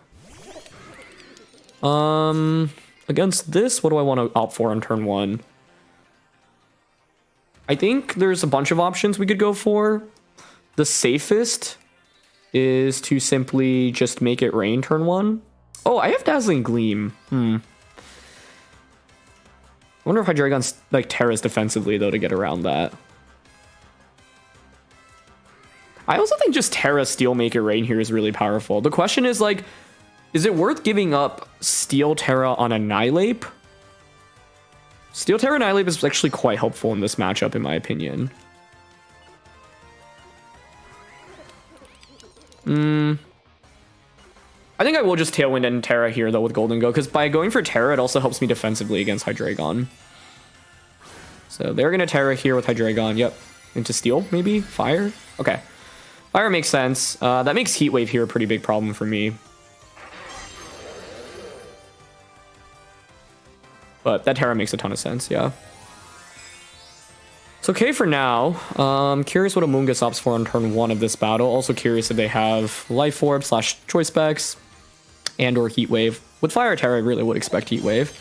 Against this, what do I want to opt for on turn one? I think there's a bunch of options we could go for. The safest is to simply just Make It Rain turn one. Oh, I have Dazzling Gleam. I wonder if Hydreigon's, like, Terras defensively, though, to get around that. I also think just Terra Steel Make It Rain here is really powerful. The question is, like, is it worth giving up Steel Terra on Annihilape? Steel Terra Annihilape is actually quite helpful in this matchup, in my opinion. I think I will just Tailwind and Terra here, though, with Golden Go, because by going for Terra, it also helps me defensively against Hydreigon. So they're going to Terra here with Hydreigon. Yep. Into Steel, maybe? Fire? Okay. Fire makes sense. That makes Heat Wave here a pretty big problem for me. But that Terra makes a ton of sense, yeah. It's okay for now. Curious what Amoonguss opts for on turn 1 of this battle. Also curious if they have Life Orb / Choice Specs and or Heat Wave. With Fire Terror, I really would expect Heat Wave.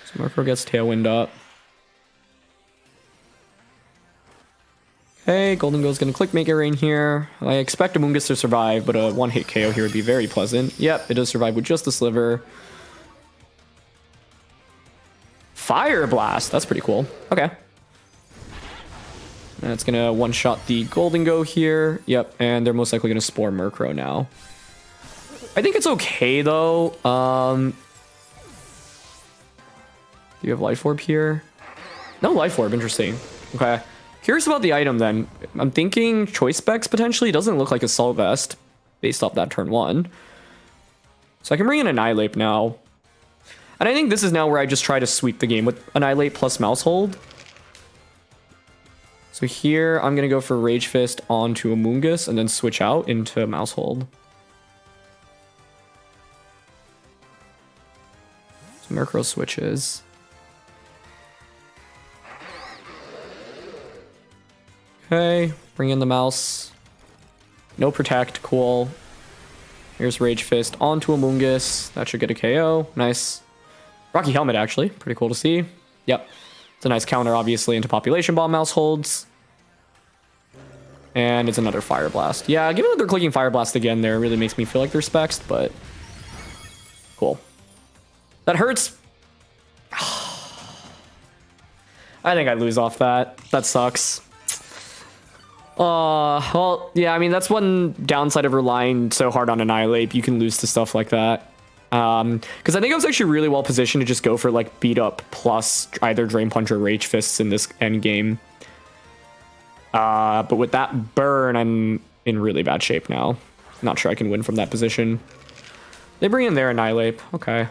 So Murkrow gets Tailwind up. Okay, Golden Go's gonna click Make It Rain here. I expect Amoonguss to survive, but a one-hit KO here would be very pleasant. Yep, it does survive with just the Sliver. Fire Blast, that's pretty cool. Okay. That's gonna one-shot the Golden Go here. Yep, and they're most likely gonna Spore Murkrow now. I think it's okay though. Do you have Life Orb here? No Life Orb, interesting. Okay. Curious about the item then. I'm thinking Choice Specs potentially. It doesn't look like a Assault Vest based off that turn 1. So I can bring in Annihilape now. And I think this is now where I just try to sweep the game with Annihilape plus Maushold. So here I'm going to go for Rage Fist onto Amoonguss and then switch out into Maushold. So Murkrow switches. Okay, bring in the mouse. No protect, cool. Here's Rage Fist onto Amoonguss. That should get a KO. Nice. Rocky Helmet, actually. Pretty cool to see. Yep. It's a nice counter, obviously, into Population Bomb Mouse holds. And it's another Fire Blast. Yeah, given that they're clicking Fire Blast again there, really makes me feel like they're spexed, but cool. That hurts. I think I lose off that. That sucks. Well, yeah, I mean, that's one downside of relying so hard on Annihilape. You can lose to stuff like that. Because I think I was actually really well positioned to just go for, like, Beat Up plus either Drain Punch or Rage Fists in this end game. But with that burn, I'm in really bad shape now. Not sure I can win from that position. They bring in their Annihilape. Okay.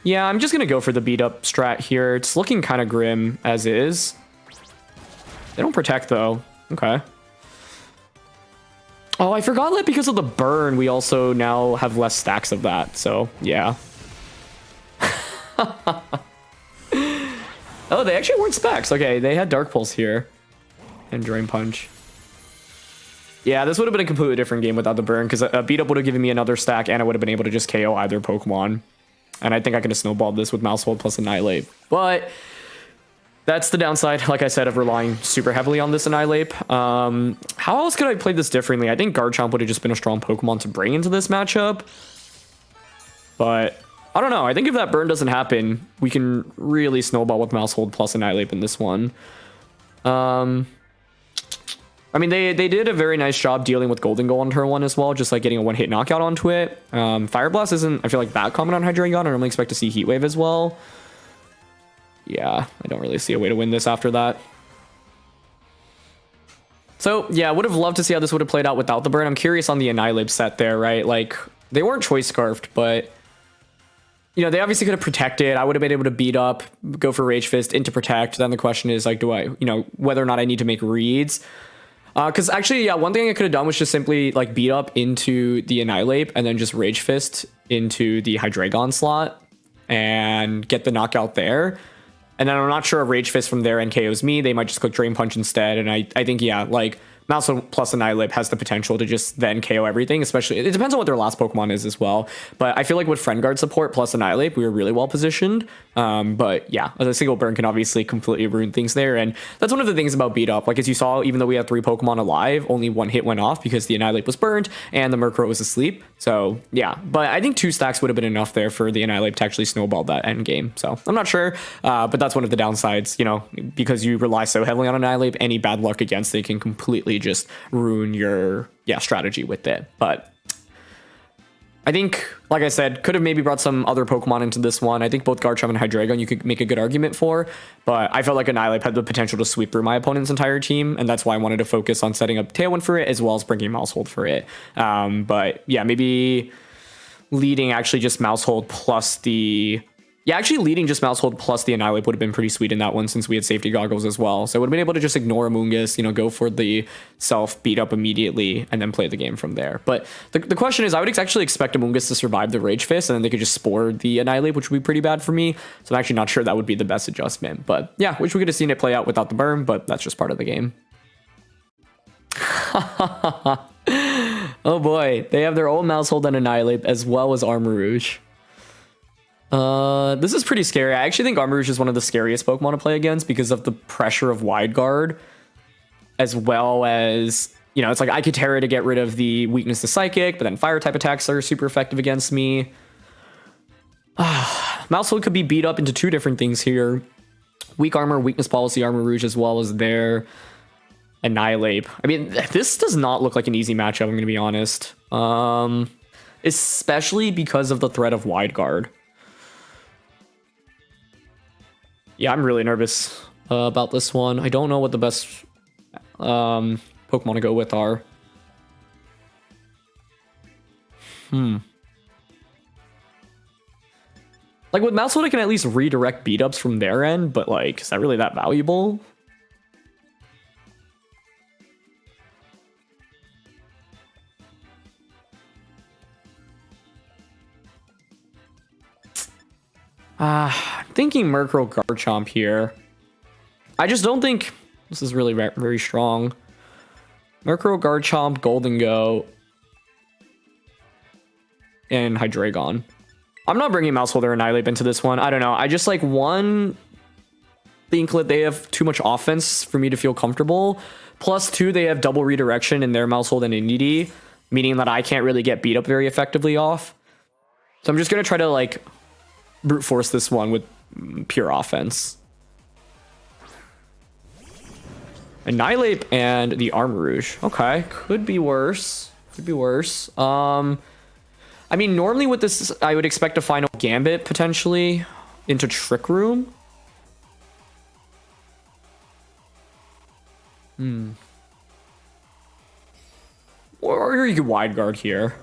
Yeah, I'm just going to go for the beat up strat here. It's looking kind of grim as is. They don't protect though. Okay. Oh, I forgot that because of the burn, we also now have less stacks of that. So, yeah. Oh, they actually weren't specs. Okay, they had Dark Pulse here. And Drain Punch. Yeah, this would have been a completely different game without the burn, because a beat up would have given me another stack, and I would have been able to just KO either Pokemon. And I think I could have snowballed this with Maushold plus Annihilape. But that's the downside, like I said, of relying super heavily on this Annihilape. How else could I play this differently? I think Garchomp would have just been a strong Pokemon to bring into this matchup. But I don't know. I think if that burn doesn't happen, we can really snowball with Maushold plus Annihilape in this one. I mean, they did a very nice job dealing with Golden Goal on turn 1 as well, just like getting a one-hit knockout onto it. Fire Blast isn't, I feel like, that common on Hydreigon. I normally expect to see Heat Wave as well. Yeah, I don't really see a way to win this after that. So, yeah, would have loved to see how this would have played out without the burn. I'm curious on the Annihilape set there, right? Like, they weren't Choice Scarfed, but you know, they obviously could have protected. I would have been able to beat up, go for Rage Fist into protect. Then the question is, like, do I, you know, whether or not I need to make reads. Because actually, yeah, one thing I could have done was just simply like beat up into the Annihilape and then just Rage Fist into the Hydreigon slot and get the knockout there. And then I'm not sure if Rage Fist from there NKOs me. They might just click Drain Punch instead. And I think, yeah, like Maushold plus Annihilape has the potential to just then KO everything, especially, it depends on what their last Pokemon is as well. But I feel like with Friend Guard support plus Annihilape, we were really well positioned. But yeah, a single burn can obviously completely ruin things there. And that's one of the things about Beat Up. Like, as you saw, even though we had 3 Pokemon alive, only 1 hit went off because the Annihilape was burned and the Murkrow was asleep. So yeah, but I think 2 stacks would have been enough there for the Annihilape to actually snowball that end game. So I'm not sure, but that's one of the downsides, you know, because you rely so heavily on Annihilape, any bad luck against it can completely just ruin your strategy with it. But I think, like I said, could have maybe brought some other Pokemon into this one. I think both Garchomp and Hydreigon you could make a good argument for, but I felt like Annihilape had the potential to sweep through my opponent's entire team, and that's why I wanted to focus on setting up Tailwind for it as well as bringing Maushold for it. But yeah, maybe leading actually just Maushold plus the Yeah, actually leading just Maushold plus the Annihilape would have been pretty sweet in that one since we had safety goggles as well. So I would have been able to just ignore Amoonguss, you know, go for the self, beat up immediately, and then play the game from there. But the question is, I would actually expect Amoonguss to survive the Rage Fist, and then they could just spore the Annihilape, which would be pretty bad for me. So I'm actually not sure that would be the best adjustment. But yeah, wish we could have seen it play out without the burn, but that's just part of the game. Oh boy, they have their own Maushold and Annihilape as well as Armarouge. This is pretty scary. I actually think Armarouge is one of the scariest Pokemon to play against because of the pressure of Wide Guard, as well as, you know, it's like I could Terra to get rid of the weakness to Psychic, but then Fire type attacks are super effective against me. Maushold could be beat up into two different things here. Weak Armor, Weakness Policy Armarouge, as well as their Annihilape. I mean, this does not look like an easy matchup, I'm going to be honest. Especially because of the threat of Wide Guard. Yeah, I'm really nervous about this one. I don't know what the best Pokemon to go with are. Like, with Maushold, I can at least redirect beat-ups from their end, but, like, is that really that valuable? I'm thinking Murkrow Garchomp here. I just don't think this is really very strong. Murkrow Garchomp, Golden Go, and Hydreigon. I'm not bringing Maushold or Annihilape into this one. I don't know. I just like think that they have too much offense for me to feel comfortable. Plus two, they have double redirection in their Maushold and Indeedee, meaning that I can't really get beat up very effectively off. So I'm just going to try to like brute force this one with pure offense. Annihilape and the Armarouge. Okay, could be worse. Could be worse. I mean, normally with this, I would expect a final Gambit potentially into Trick Room. Or you could Wide Guard here.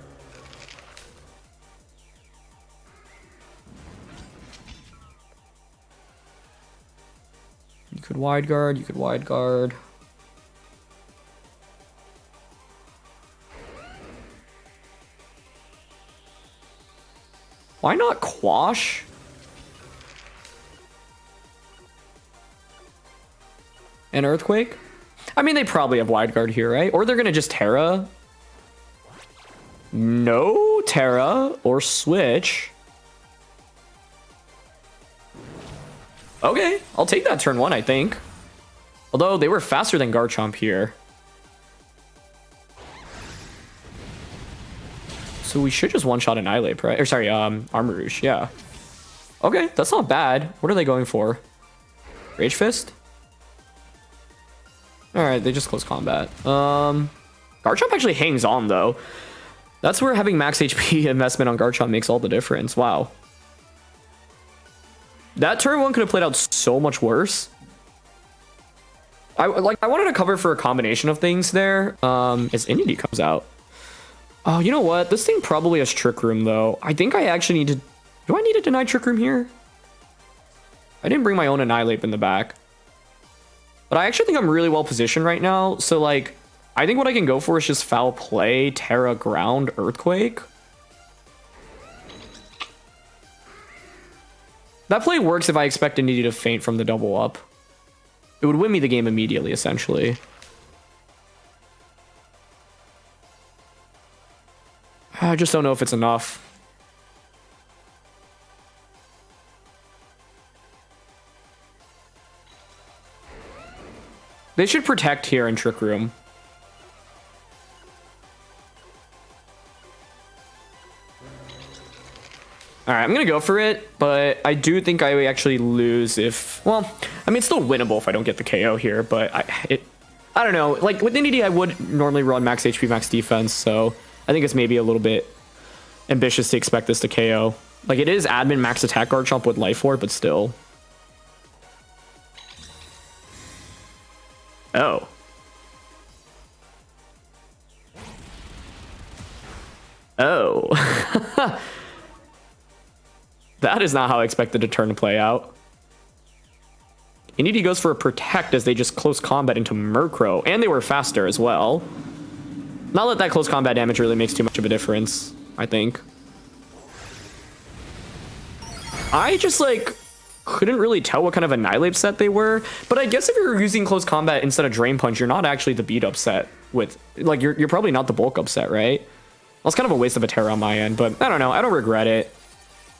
You could Wide Guard, you could Wide Guard. Why not Quash? And Earthquake? I mean, they probably have Wide Guard here, right? Or they're going to just Terra. No Terra or Switch. Okay, I'll take that turn one, I think. Although they were faster than Garchomp here. So we should just one-shot Annihilape, right? Or sorry, Armarouge, yeah. Okay, that's not bad. What are they going for? Rage Fist? Alright, they just close combat. Garchomp actually hangs on, though. That's where having max HP investment on Garchomp makes all the difference. Wow. That turn one could have played out so much worse. I wanted to cover for a combination of things there as Indeedee comes out. Oh, you know what? This thing probably has Trick Room, though. I think I actually need to... Do I need to deny Trick Room here? I didn't bring my own Annihilape in the back. But I actually think I'm really well positioned right now. So, like, I think what I can go for is just Foul Play, Terra, Ground, Earthquake. That play works if I expect Indeedee to faint from the double up. It would win me the game immediately, essentially. I just don't know if it's enough. They should protect here in Trick Room. Alright, I'm gonna go for it, but I do think I actually lose if... Well, I mean, it's still winnable if I don't get the KO here, but I don't know. Like, with Indeedee, I would normally run max HP, max defense, so I think it's maybe a little bit ambitious to expect this to KO. Like, it is admin max attack Garchomp with Life Orb, but still. Oh. Oh. That is not how I expected the turn to play out. Indeed, he goes for a Protect as they just close combat into Murkrow, and they were faster as well. Not that that close combat damage really makes too much of a difference, I think. I just, like, couldn't really tell what kind of Annihilape set they were, but I guess if you're using close combat instead of Drain Punch, you're not actually the beat up set with, like, you're probably not the bulk up set, right? Well, it's kind of a waste of a Terra on my end, but I don't know. I don't regret it.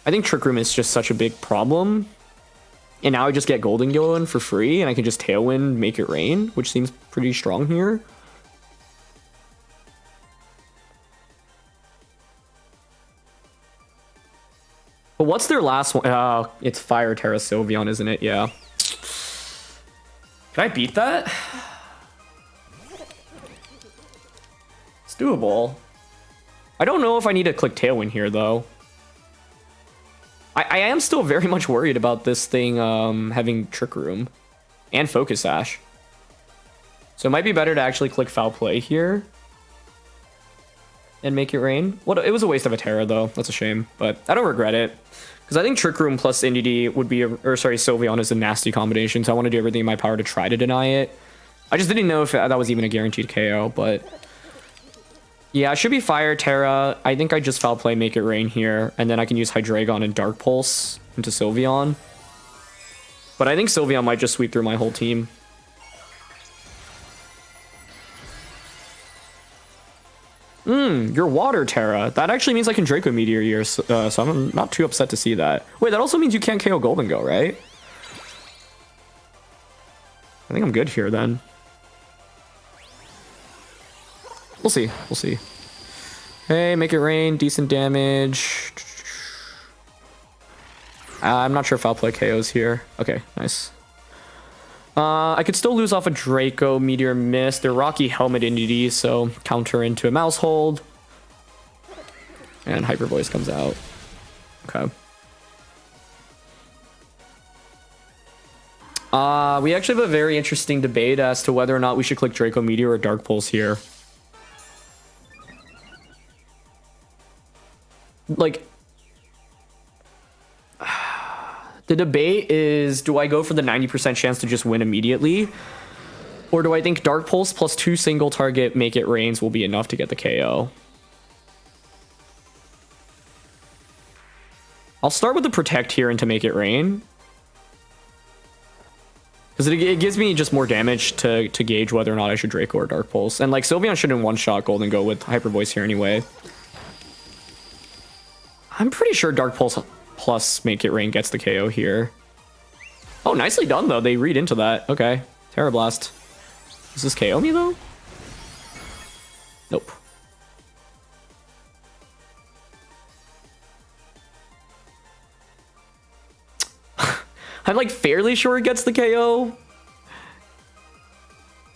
I think Trick Room is just such a big problem. And now I just get Golden going for free, and I can just Tailwind, Make It Rain, which seems pretty strong here. But what's their last one? Oh, it's Fire Terra Sylveon, isn't it? Yeah. Can I beat that? It's doable. I don't know if I need to click Tailwind here, though. I am still very much worried about this thing having Trick Room and Focus Sash. So it might be better to actually click Foul Play here and Make It Rain. What? It was a waste of a Terra, though. That's a shame, but I don't regret it. Because I think Trick Room plus NDD would be, Sylveon is a nasty combination, so I want to do everything in my power to try to deny it. I just didn't know if that was even a guaranteed KO, but... Yeah, it should be Fire Terra. I think I just Foul Play, Make It Rain here, and then I can use Hydreigon and Dark Pulse into Sylveon. But I think Sylveon might just sweep through my whole team. Your Water Terra. That actually means I can Draco Meteor here, so I'm not too upset to see that. Wait, that also means you can't KO Golden Go, right? I think I'm good here then. We'll see. We'll see. Hey, Make It Rain. Decent damage. I'm not sure if Foul Play KOs here. Okay, nice. I could still lose off a Draco, Meteor Mist. They're Rocky Helmet Entity, so counter into a Maushold. And Hyper Voice comes out. Okay. We actually have a very interesting debate as to whether or not we should click Draco Meteor or Dark Pulse here. Like, the debate is, do I go for the 90% chance to just win immediately? Or do I think Dark Pulse plus 2 single target Make It Rains will be enough to get the KO? I'll start with the Protect here into Make It Rain. Because it gives me just more damage to gauge whether or not I should Draco or Dark Pulse. And like, Sylveon shouldn't one-shot Golden Go with Hyper Voice here anyway. I'm pretty sure Dark Pulse plus Make It Rain gets the KO here. Oh, nicely done, though. They read into that. Okay. Terra Blast. Does this KO me, though? Nope. I'm, like, fairly sure it gets the KO.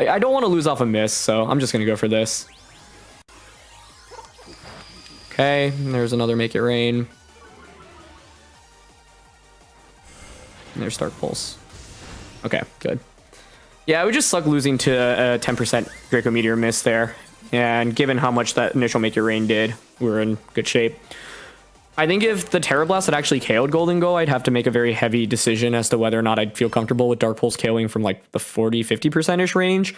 I don't want to lose off a miss, so I'm just going to go for this. Okay, there's another Make It Rain. And there's Dark Pulse. Okay, good. Yeah, it would just suck losing to a 10% Draco Meteor miss there. And given how much that initial Make It Rain did, we were in good shape. I think if the Terra Blast had actually KO'd Golden Go, I'd have to make a very heavy decision as to whether or not I'd feel comfortable with Dark Pulse KOing from like the 40-50%-ish range.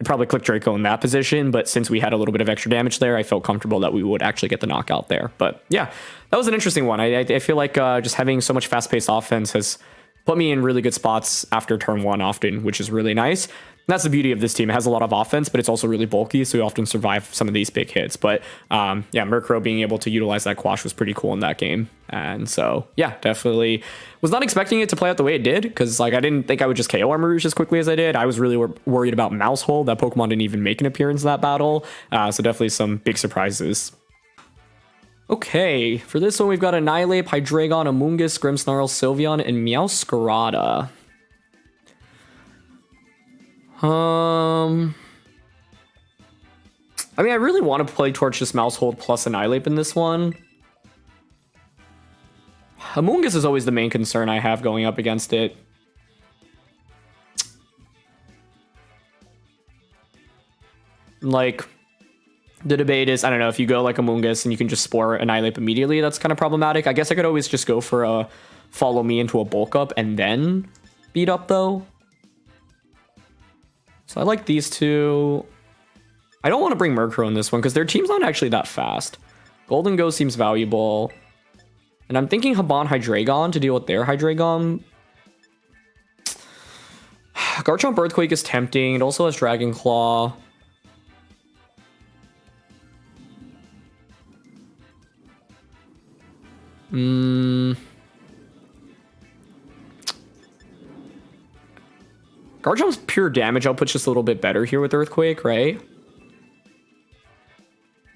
I'd probably click Draco in that position, but since we had a little bit of extra damage there, I felt comfortable that we would actually get the knockout there. But yeah, that was an interesting one. I feel like just having so much fast-paced offense has put me in really good spots after turn 1 often, which is really nice. And that's the beauty of this team. It has a lot of offense, but it's also really bulky, so we often survive some of these big hits. But yeah, Murkrow being able to utilize that Quash was pretty cool in that game. And so, yeah, definitely was not expecting it to play out the way it did, because like I didn't think I would just KO Armarouge as quickly as I did. I was really worried about Maushold. That Pokemon didn't even make an appearance in that battle. So definitely some big surprises. Okay, for this one, we've got Annihilape, Hydreigon, Amoonguss, Grimmsnarl, Sylveon, and Meowscarada. I mean, I really want to play towards just Maushold plus Annihilape in this one. Amoonguss is always the main concern I have going up against it. Like, The debate is, I don't know, if you go like Amoonguss and you can just Spore Annihilape immediately, that's kind of problematic. I guess I could always just go for a follow me into a bulk up and then beat up though. So I like these two. I don't want to bring Murkrow in this one because their team's not actually that fast. Golden Go seems valuable. And I'm thinking Haban Hydreigon to deal with their Hydreigon. Garchomp Earthquake is tempting. It also has Dragon Claw. Garchomp's pure damage output's just a little bit better here with Earthquake, right?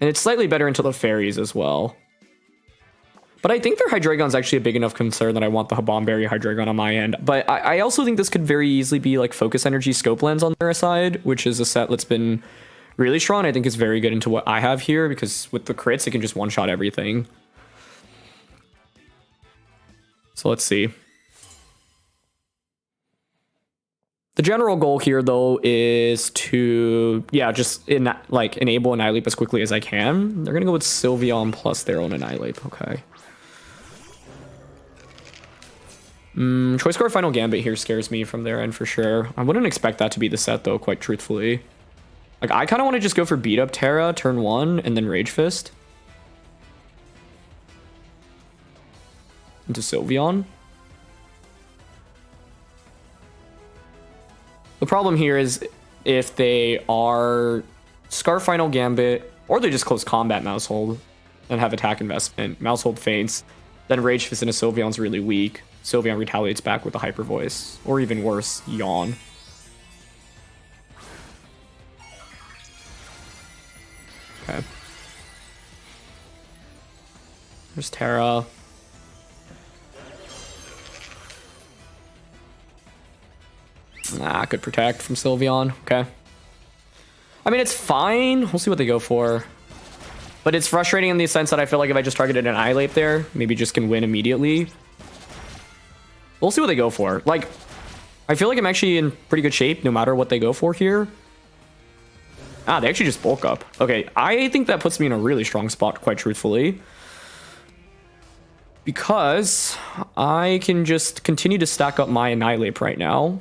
And it's slightly better into the fairies as well. But I think their Hydreigon's actually a big enough concern that I want the Habanberry Hydreigon on my end. But I also think this could very easily be like Focus Energy Scope Lens on their side, which is a set that's been really strong. I think is very good into what I have here because with the crits, it can just one-shot everything. So let's see. The general goal here, though, is to, just enable Annihilape as quickly as I can. They're going to go with Sylveon plus their own Annihilape. Okay. Choice Score Final Gambit here scares me from their end for sure. I wouldn't expect that to be the set, though, quite truthfully. Like, I kind of want to just go for Beat Up Terra, turn 1, and then Rage Fist. Into Sylveon. The problem here is if they are Scarf Final Gambit, or they just close combat Maushold and have attack investment. Maushold faints, then Rage Fist into Sylveon's really weak. Sylveon retaliates back with a Hyper Voice, or even worse, Yawn. Okay. There's Terra. Could protect from Sylveon. Okay. I mean, it's fine. We'll see what they go for. But it's frustrating in the sense that I feel like if I just targeted an Annihilape there, maybe just can win immediately. We'll see what they go for. Like, I feel like I'm actually in pretty good shape no matter what they go for here. They actually just bulk up. Okay, I think that puts me in a really strong spot, quite truthfully. Because I can just continue to stack up my Annihilape right now.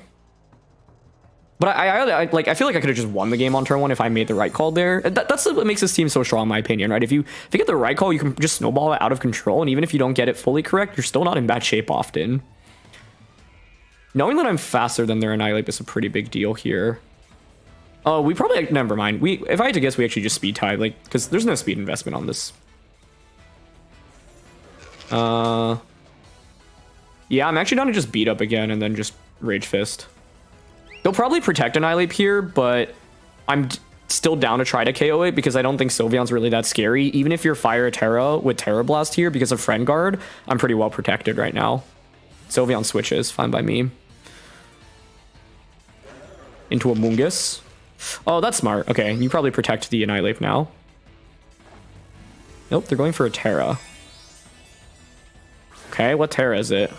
But I feel like I could have just won the game on turn 1 if I made the right call there. That's what makes this team so strong, in my opinion, right? If you get the right call, you can just snowball it out of control, and even if you don't get it fully correct, you're still not in bad shape often. Knowing that I'm faster than their Annihilape is a pretty big deal here. Oh, we probably... Never mind. If I had to guess, we actually just speed tie, like, because there's no speed investment on this. Yeah, I'm actually down to just beat up again and then just Rage Fist. They'll probably protect Annihilape here, but I'm still down to try to KO it because I don't think Sylveon's really that scary. Even if you're Fire Terra with Terra Blast here because of Friend Guard, I'm pretty well protected right now. Sylveon switches, fine by me. Into a Amoonguss. Oh, that's smart. Okay, you probably protect the Annihilape now. Nope, they're going for a Terra. Okay, what Terra is it?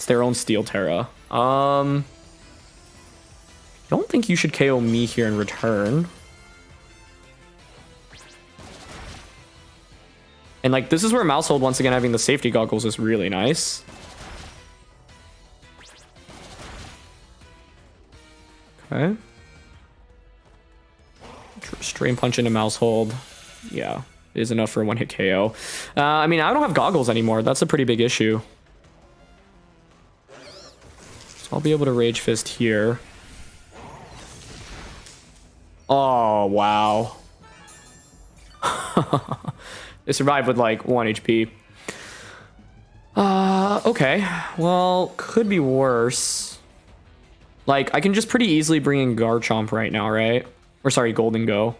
Their own Steel Terra. Don't think you should KO me here in return. And like this is where Maushold once again having the safety goggles is really nice. Okay. Strain Punch into Maushold. Yeah, is enough for a one-hit KO. I mean, I don't have goggles anymore. That's a pretty big issue. I'll be able to Rage Fist here. Oh, wow. They survived with like 1 HP. Okay. Well, could be worse. Like, I can just pretty easily bring in Garchomp right now, right? Or sorry, Golden Go.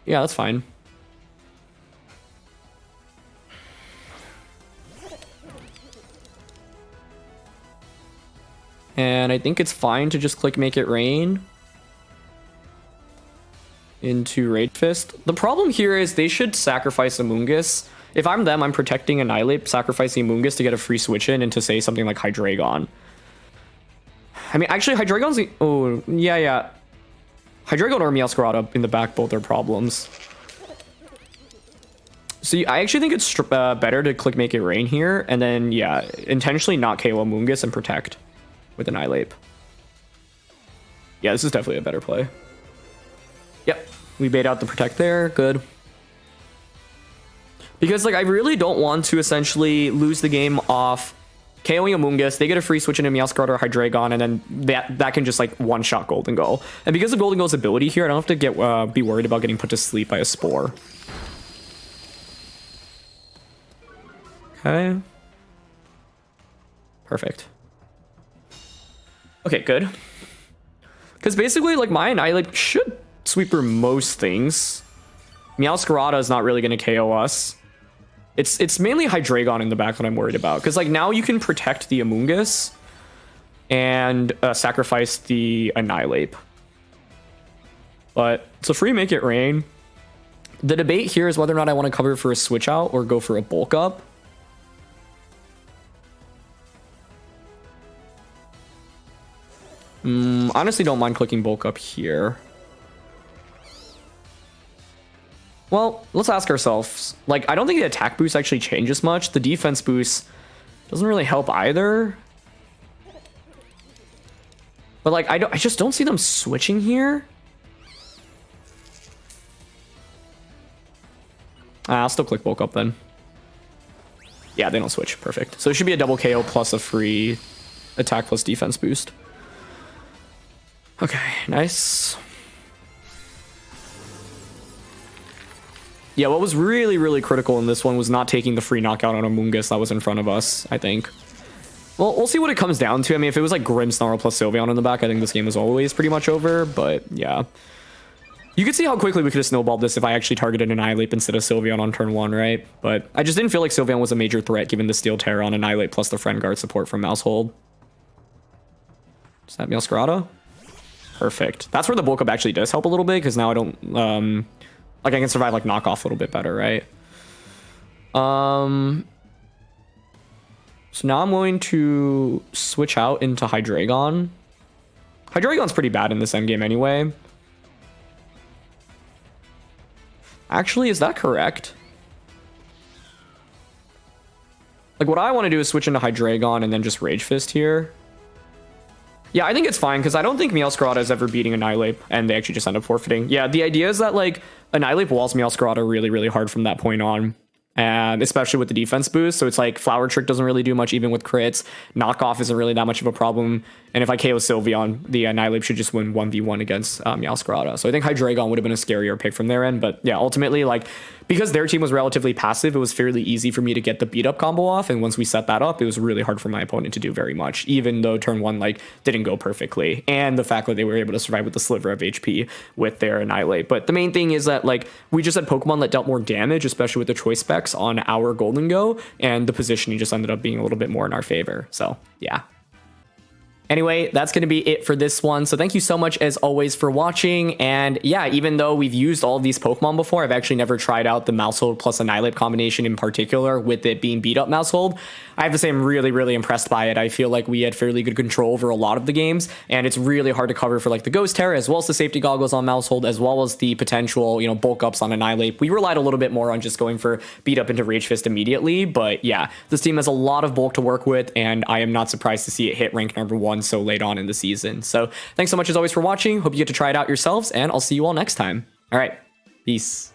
Yeah, that's fine. And I think it's fine to just click Make It Rain into Rage Fist. The problem here is they should sacrifice Amoonguss. If I'm them, I'm protecting Annihilape, sacrificing Amoonguss to get a free switch in into, say, something like Hydreigon. I mean, actually, Hydreigon's... Oh, yeah. Hydreigon or Meowscarada in the back both are problems. So I actually think it's better to click Make It Rain here, and then, yeah, intentionally not KO Amoonguss and protect with Annihilape. Yeah, this is definitely a better play. Yep, we bait out the protect there. Good. Because, like, I really don't want to essentially lose the game off KOing Amoonguss. They get a free switch into Meowscarada or Hydreigon, and then that can just, like, one-shot Golden Gull. And because of Golden Gull's ability here, I don't have to be worried about getting put to sleep by a Spore. Okay. Perfect. Okay, good. Because basically, like, my Annihilape should sweep through most things. Meowscarada is not really going to KO us. It's mainly Hydreigon in the back that I'm worried about. Because, like, now you can protect the Amoonguss and sacrifice the Annihilape. But it's a free Make It Rain. The debate here is whether or not I want to cover for a switch out or go for a bulk up. Honestly, don't mind clicking bulk up here. Well, let's ask ourselves. Like, I don't think the attack boost actually changes much. The defense boost doesn't really help either. But, like, I just don't see them switching here. I'll still click bulk up then. Yeah, they don't switch. Perfect. So it should be a double KO plus a free attack plus defense boost. Okay, nice. Yeah, what was really, really critical in this one was not taking the free knockout on Amoonguss that was in front of us, I think. Well, we'll see what it comes down to. I mean, if it was like Grimmsnarl plus Sylveon in the back, I think this game was always pretty much over, but yeah. You could see how quickly we could have snowballed this if I actually targeted an Annihilape instead of Sylveon on turn 1, right? But I just didn't feel like Sylveon was a major threat given the Steel Terror on Annihilape plus the Friend Guard support from Maushold. Is that Meowscarada? Perfect. That's where the bulk up actually does help a little bit, because now I don't, like, I can survive, like, knockoff a little bit better, right? So now I'm going to switch out into Hydreigon. Hydreigon's pretty bad in this endgame anyway. Actually, is that correct? Like, what I want to do is switch into Hydreigon and then just Rage Fist here. Yeah, I think it's fine, because I don't think Meowscarada is ever beating Annihilape, and they actually just end up forfeiting. Yeah, the idea is that, like, Annihilape walls Meowscarada really, really hard from that point on. And especially with the defense boost. So it's like Flower Trick doesn't really do much even with crits. Knockoff isn't really that much of a problem. And if I KO Sylveon, the Annihilape should just win 1v1 against Meowscarada. So I think Hydreigon would have been a scarier pick from their end. But yeah, ultimately, like, because their team was relatively passive, it was fairly easy for me to get the beat up combo off. And once we set that up, it was really hard for my opponent to do very much, even though turn 1, like, didn't go perfectly. And the fact that they were able to survive with the sliver of HP with their Annihilape. But the main thing is that, like, we just had Pokemon that dealt more damage, especially with the choice specs on our Golden Go, and the positioning just ended up being a little bit more in our favor. So yeah. Anyway, that's going to be it for this one. So thank you so much, as always, for watching. And yeah, even though we've used all of these Pokemon before, I've actually never tried out the Maushold plus Annihilape combination in particular, with it being beat up Maushold. I have to say I'm really, really impressed by it. I feel like we had fairly good control over a lot of the games, and it's really hard to cover for, like, the Ghost Terror, as well as the safety goggles on Maushold, as well as the potential, you know, bulk ups on Annihilape. We relied a little bit more on just going for beat up into Rage Fist immediately, but yeah, this team has a lot of bulk to work with, and I am not surprised to see it hit rank #1 so late on in the season. So thanks so much, as always, for watching. Hope you get to try it out yourselves, and I'll see you all next time. All right, peace.